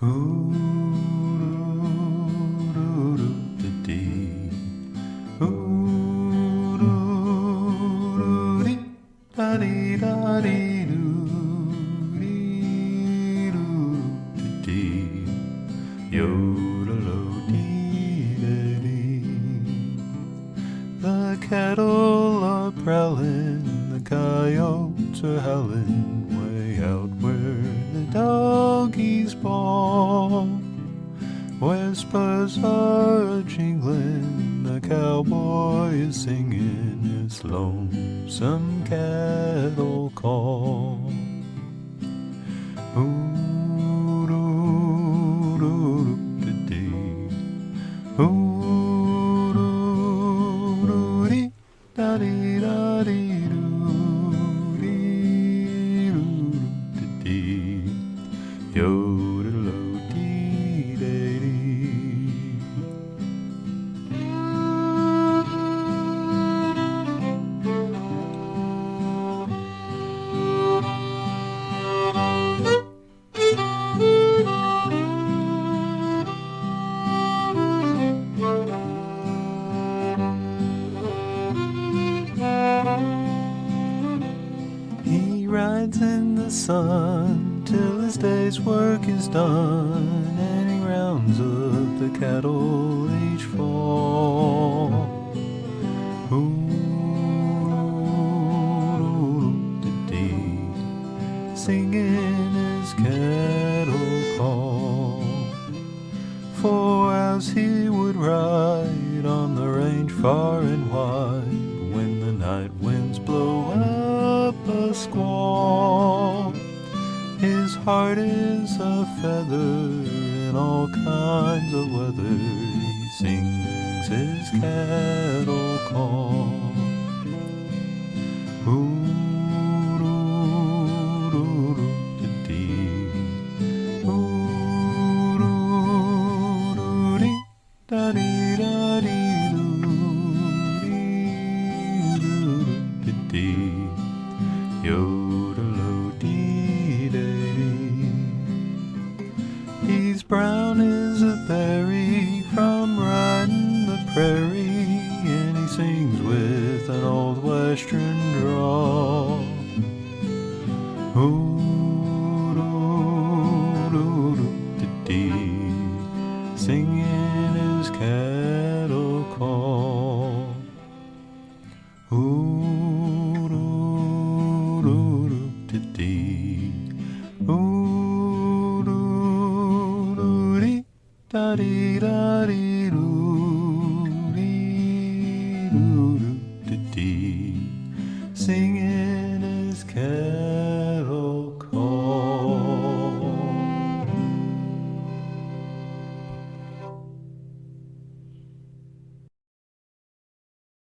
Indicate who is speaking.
Speaker 1: Ooh-doo-doo-dee. Ooh-doo-doo-dee-da-dee-da-dee-doo-dee-doo-dee. Yodel-o-dee-da-dee. The cattle are prowling, the coyotes are howling, way out where the doggies bawl. Where spurs are jingling, the cowboy is singing his lonesome cattle call. Ooh-doo-doo-dee. Ooh-doo-dee-da-dee-da-dee-doo-dee-doo-dee. Yodel-o-dee-da-dee. He rides in the sun till his day's work is done, and he rounds up the cattle each fall. Ooh-doo-dee, singing his cattle call. For as he would ride on the range far and wide, when the night winds blow up a squall, his heart is a feather in all kinds of weather. He sings his cattle call. Ooh-doo-doo-dee. Ooh-doo-doo-dee. Da-dee-da-dee-doo-dee-doo-dee. Yodel-o-dee-da-dee. He's brown as a berry from riding the prairie, and he sings with an old western drawl. Ooh-doo-doo-dee, singing his cattle call. Ooh-doo-doo-dee. Ooh-doo-doo-dee. Da-dee-da-dee-doo-dee-doo-dee. Singing his cattle call. Ooh-doo-doo-dee. Da-dee-da-dee-doo-dee-doo-dee. Singing his cattle call. Ooh-doo-doo-dee. Da-dee-da-dee-doo-dee-doo-dee. Singing his cattle call. Ooh-doo-doo-doo-dee. Da-dee-da-dee-doo-dee.